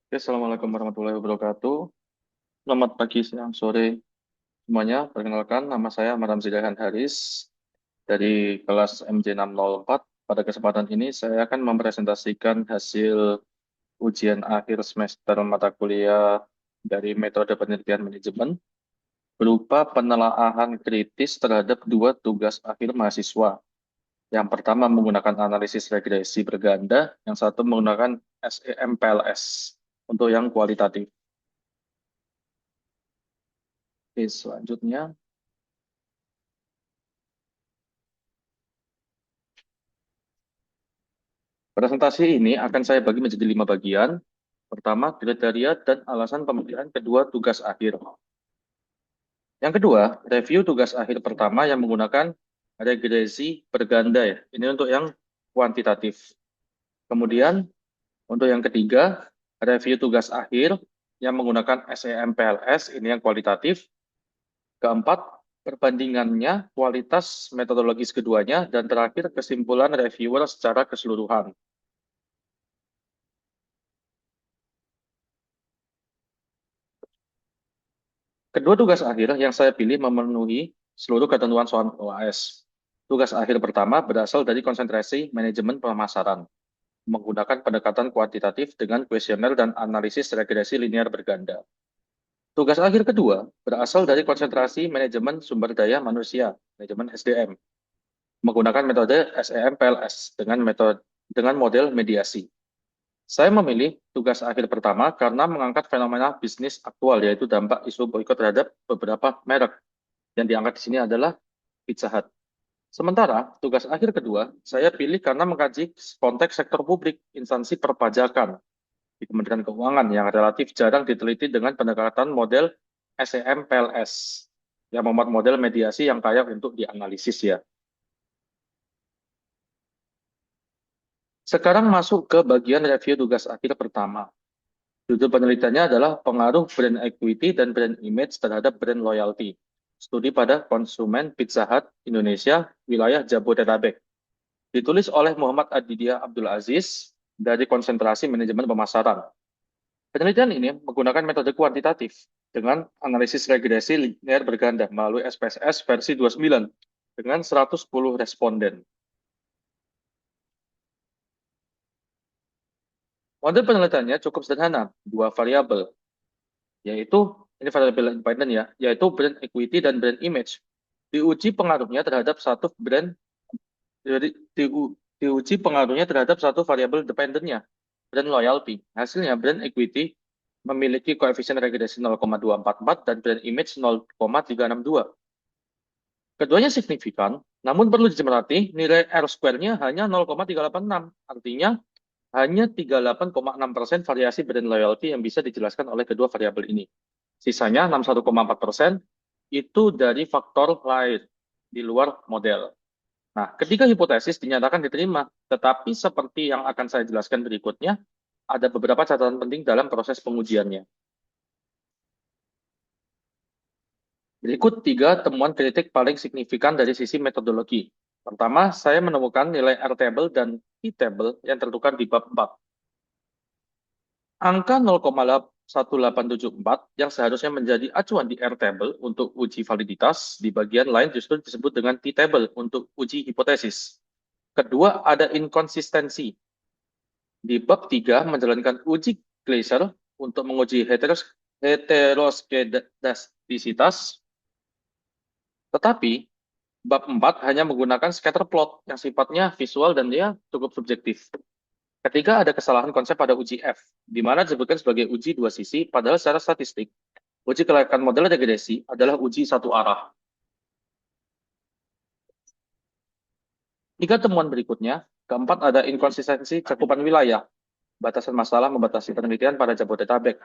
Oke, Assalamualaikum warahmatullahi wabarakatuh. Selamat pagi, siang, sore semuanya. Perkenalkan, nama saya Madam Zidahan Haris dari kelas MJ604. Pada kesempatan ini, saya akan mempresentasikan hasil ujian akhir semester mata kuliah dari metode penelitian manajemen berupa penelaahan kritis terhadap dua tugas akhir mahasiswa. Yang pertama menggunakan analisis regresi berganda, yang satu menggunakan SEM-PLS untuk yang kualitatif. Oke, selanjutnya. Presentasi ini akan saya bagi menjadi 5 bagian. Pertama, kriteria dan alasan pemilihan kedua tugas akhir. Yang kedua, review tugas akhir pertama yang menggunakan regresi berganda ya. Ini untuk yang kuantitatif. Kemudian, untuk yang ketiga, review tugas akhir yang menggunakan SEM-PLS, ini yang kualitatif. Keempat, perbandingannya, kualitas metodologis keduanya, dan terakhir kesimpulan reviewer secara keseluruhan. Kedua tugas akhir yang saya pilih memenuhi seluruh ketentuan soal OAS. Tugas akhir pertama berasal dari konsentrasi manajemen pemasaran, menggunakan pendekatan kuantitatif dengan kuesioner dan analisis regresi linear berganda. Tugas akhir kedua berasal dari konsentrasi manajemen sumber daya manusia, manajemen SDM, menggunakan metode SEM-PLS dengan model mediasi. Saya memilih tugas akhir pertama karena mengangkat fenomena bisnis aktual, yaitu dampak isu boikot terhadap beberapa merek. Yang diangkat di sini adalah Pizza Hut. Sementara tugas akhir kedua, saya pilih karena mengkaji konteks sektor publik, instansi perpajakan di Kementerian Keuangan yang relatif jarang diteliti dengan pendekatan model SEM-PLS yang memuat model mediasi yang kaya untuk dianalisis ya. Sekarang masuk ke bagian review tugas akhir pertama. Judul penelitiannya adalah pengaruh brand equity dan brand image terhadap brand loyalty. Studi pada konsumen Pizza Hut Indonesia, wilayah Jabodetabek. Ditulis oleh Muhammad Aditya Abdul Aziz dari Konsentrasi Manajemen Pemasaran. Penelitian ini menggunakan metode kuantitatif dengan analisis regresi linear berganda melalui SPSS versi 29 dengan 110 responden. Model penelitiannya cukup sederhana, dua variabel, yaitu ini variabel independen ya, yaitu brand equity dan brand image. Diuji pengaruhnya terhadap satu brand diuji pengaruhnya terhadap satu variabel dependennya, brand loyalty. Hasilnya brand equity memiliki koefisien regresi 0,244 dan brand image 0,362. Keduanya signifikan, namun perlu dicermati nilai R-square-nya hanya 0,386. Artinya hanya 38,6% variasi brand loyalty yang bisa dijelaskan oleh kedua variabel ini. Sisanya 61,4% itu dari faktor lain di luar model. Nah, ketika hipotesis dinyatakan diterima, tetapi seperti yang akan saya jelaskan berikutnya, ada beberapa catatan penting dalam proses pengujiannya. Berikut 3 temuan kritik paling signifikan dari sisi metodologi. Pertama, saya menemukan nilai R-table dan T-table yang tertukar di bab 4. Angka 0,1874 yang seharusnya menjadi acuan di R-table untuk uji validitas, di bagian lain justru disebut dengan T-table untuk uji hipotesis. Kedua, ada inkonsistensi. Di bab 3 menjalankan uji Glaser untuk menguji heteroskedastisitas, tetapi bab 4 hanya menggunakan scatter plot yang sifatnya visual dan dia cukup subjektif. Ketiga, ada kesalahan konsep pada uji F, di mana disebutkan sebagai uji dua sisi, padahal secara statistik, uji kelayakan model regresi adalah uji satu arah. 3 temuan berikutnya, keempat ada inkonsistensi cakupan wilayah, batasan masalah membatasi penelitian pada Jabodetabek.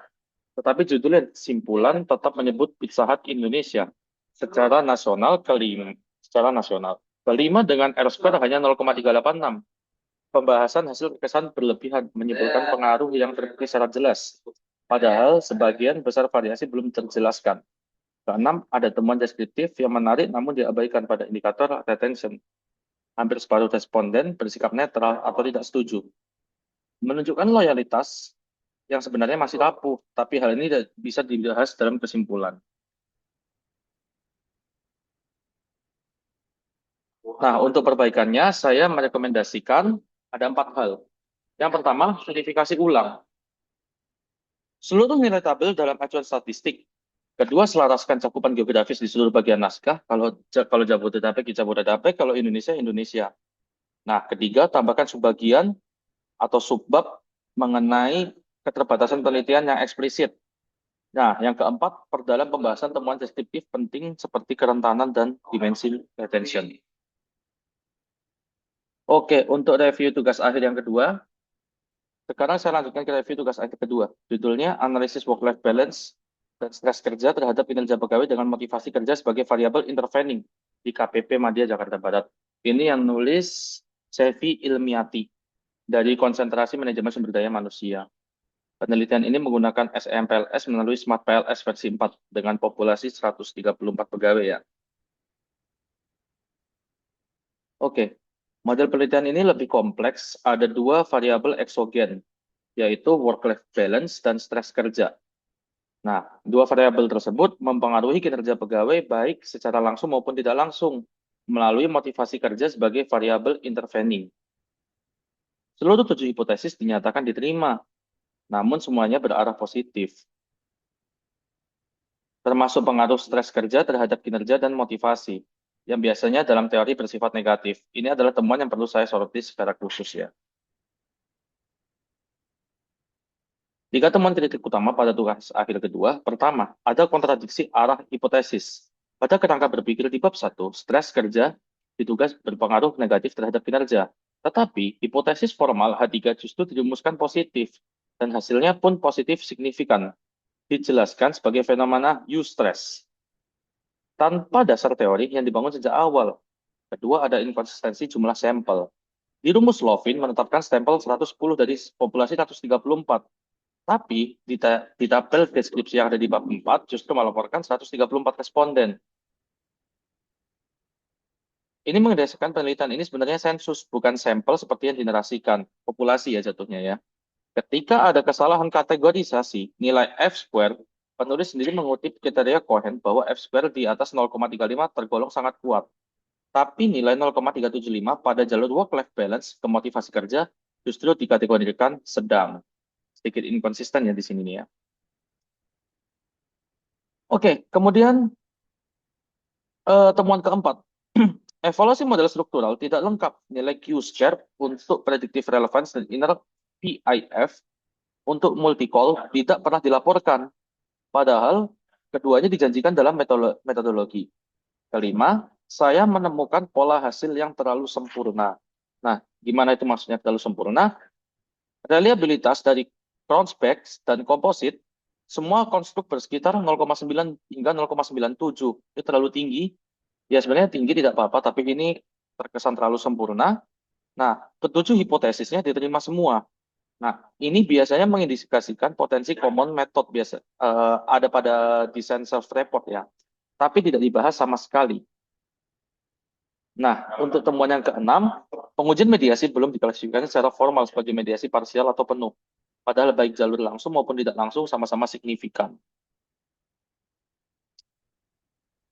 Tetapi judulnya simpulan tetap menyebut Pizza Hut Indonesia secara nasional kelima dengan R-square hanya 0,386. Pembahasan hasil kesan berlebihan menyimpulkan pengaruh yang terbukti secara jelas. Padahal sebagian besar variasi belum terjelaskan. Keenam, ada temuan deskriptif yang menarik namun diabaikan pada indikator retention. Hampir separuh responden bersikap netral atau tidak setuju. Menunjukkan loyalitas yang sebenarnya masih rapuh, tapi hal ini bisa dibahas dalam kesimpulan. Nah, untuk perbaikannya, saya merekomendasikan ada 4 hal. Yang pertama, verifikasi ulang. Seluruh nilai tabel dalam acuan statistik. Kedua, selaraskan cakupan geografis di seluruh bagian naskah. Kalau Jabodetabek, di Jabodetabek. Kalau Indonesia, Indonesia. Nah, ketiga, tambahkan subbagian atau subbab mengenai keterbatasan penelitian yang eksplisit. Nah, yang keempat, perdalam pembahasan temuan deskriptif penting seperti kerentanan dan dimensi retention. Oke, untuk review tugas akhir yang kedua, sekarang saya lanjutkan ke review tugas akhir kedua. Judulnya Analisis Work-Life Balance dan Stres Kerja terhadap Kinerja Pegawai dengan Motivasi Kerja sebagai Variabel Intervening di KPP Madya Jakarta Barat. Ini yang nulis Sevi Ilmiati dari Konsentrasi Manajemen Sumber Daya Manusia. Penelitian ini menggunakan SMPLS melalui Smart PLS versi 4 dengan populasi 134 pegawai ya. Oke, model penelitian ini lebih kompleks. Ada 2 variabel eksogen, yaitu work-life balance dan stres kerja. Nah, 2 variabel tersebut mempengaruhi kinerja pegawai baik secara langsung maupun tidak langsung melalui motivasi kerja sebagai variabel intervening. Seluruh 7 hipotesis dinyatakan diterima, namun semuanya berarah positif, termasuk pengaruh stres kerja terhadap kinerja dan motivasi, yang biasanya dalam teori bersifat negatif. Ini adalah temuan yang perlu saya soroti secara khusus ya. 3 temuan kritik utama pada tugas akhir kedua. Pertama, ada kontradiksi arah hipotesis. Pada kerangka berpikir di bab 1, stres kerja ditugas berpengaruh negatif terhadap kinerja. Tetapi, hipotesis formal H3 justru dirumuskan positif, dan hasilnya pun positif signifikan. Dijelaskan sebagai fenomena eustress, tanpa dasar teori yang dibangun sejak awal. Kedua, ada inkonsistensi jumlah sampel. Di rumus Lovin menetapkan stempel 110 dari populasi 134. Tapi di tabel deskripsi yang ada di bab 4 justru melaporkan 134 responden. Ini mendasarkan penelitian ini sebenarnya sensus, bukan sampel seperti yang dinarasikan. Populasi ya jatuhnya ya. Ketika ada kesalahan kategorisasi nilai F-square, penulis sendiri mengutip kriteria Cohen bahwa F-square di atas 0,35 tergolong sangat kuat. Tapi nilai 0,375 pada jalur work-life balance ke motivasi kerja justru dikategorikan sedang. Sedikit inkonsisten ya di sini nih ya. Oke, kemudian temuan keempat. Evaluasi model struktural tidak lengkap. Nilai Q-sharp untuk predictive relevance dan inner PIF untuk multi-call tidak pernah dilaporkan. Padahal keduanya dijanjikan dalam metodologi. Kelima, saya menemukan pola hasil yang terlalu sempurna. Nah, gimana itu maksudnya terlalu sempurna? Reliabilitas dari Cronspecks dan komposit, semua konstruk bersekitar 0,9 hingga 0,97. Itu terlalu tinggi. Ya sebenarnya tinggi tidak apa-apa, tapi ini terkesan terlalu sempurna. Nah, ketujuh hipotesisnya diterima semua. Nah, ini biasanya mengindikasikan potensi common method biasa ada pada desain self-report ya, tapi tidak dibahas sama sekali. Nah, untuk temuan yang keenam, pengujian mediasi belum diklasifikasi secara formal sebagai mediasi parsial atau penuh. Padahal baik jalur langsung maupun tidak langsung sama-sama signifikan.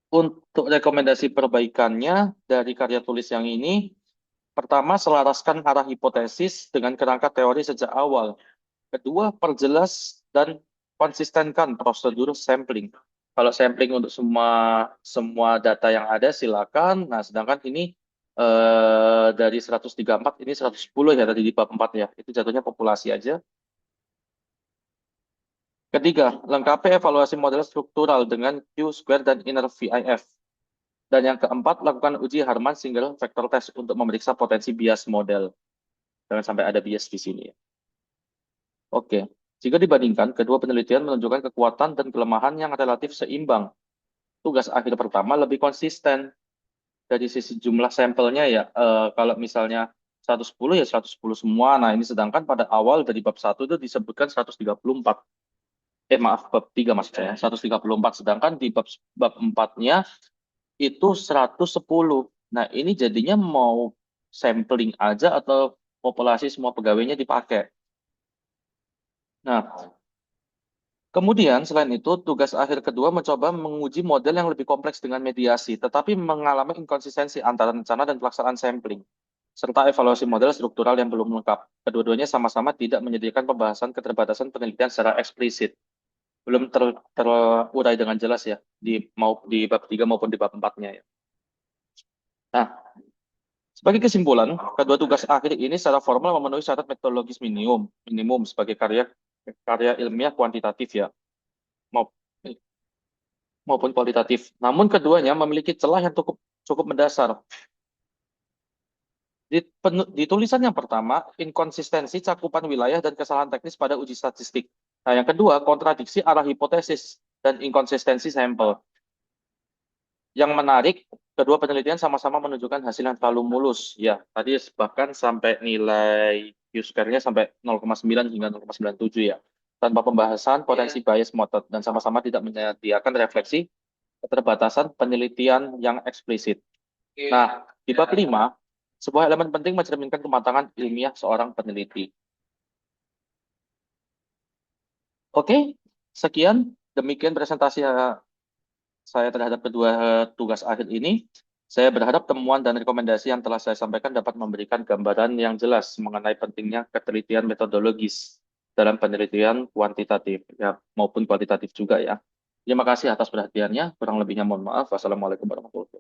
Untuk rekomendasi perbaikannya dari karya tulis yang ini, pertama, selaraskan arah hipotesis dengan kerangka teori sejak awal. Kedua, perjelas dan konsistenkan prosedur sampling. Kalau sampling untuk semua data yang ada silakan. Nah, sedangkan ini dari 134 ini 110 ya tadi di bab 4 ya. Itu jatuhnya populasi aja. Ketiga, lengkapi evaluasi model struktural dengan Q-square dan inner VIF. Dan yang keempat, lakukan uji Harman single vector test untuk memeriksa potensi bias model. Jangan sampai ada bias di sini. Oke, jika dibandingkan, kedua penelitian menunjukkan kekuatan dan kelemahan yang relatif seimbang. Tugas akhir pertama lebih konsisten dari sisi jumlah sampelnya ya. Kalau misalnya 110 ya 110 semua. Nah, ini sedangkan pada awal dari bab 1 itu disebutkan 134. Maaf, bab 3 maksud saya. 134. Sedangkan di bab 4-nya itu 110. Nah, ini jadinya mau sampling aja atau populasi semua pegawainya dipakai. Nah, kemudian selain itu, tugas akhir kedua mencoba menguji model yang lebih kompleks dengan mediasi, tetapi mengalami inkonsistensi antara rencana dan pelaksanaan sampling, serta evaluasi model struktural yang belum lengkap. Kedua-duanya sama-sama tidak menyediakan pembahasan keterbatasan penelitian secara eksplisit. Belum terurai dengan jelas ya, di bab 3 maupun di bab 4-nya ya. Nah, sebagai kesimpulan, kedua tugas akhir ini secara formal memenuhi syarat metodologis minimum sebagai karya karya ilmiah kuantitatif ya, mau- maupun kualitatif. Namun keduanya memiliki celah yang cukup cukup mendasar. Di tulisan yang pertama, inkonsistensi cakupan wilayah dan kesalahan teknis pada uji statistik. Nah, yang kedua, kontradiksi arah hipotesis dan inkonsistensi sampel. Yang menarik, kedua penelitian sama-sama menunjukkan hasil yang terlalu mulus. Ya, tadi bahkan sampai nilai Q-square-nya sampai 0,9 hingga 0,97 ya. Tanpa pembahasan potensi bias method dan sama-sama tidak menyediakan refleksi keterbatasan penelitian yang eksplisit. Nah, di bab 5, sebuah elemen penting mencerminkan kematangan ilmiah seorang peneliti. Oke, sekian. Demikian presentasi saya terhadap kedua tugas akhir ini. Saya berharap temuan dan rekomendasi yang telah saya sampaikan dapat memberikan gambaran yang jelas mengenai pentingnya ketelitian metodologis dalam penelitian kuantitatif ya, maupun kualitatif juga ya. Terima kasih atas perhatiannya. Kurang lebihnya mohon maaf. Wassalamualaikum warahmatullahi wabarakatuh.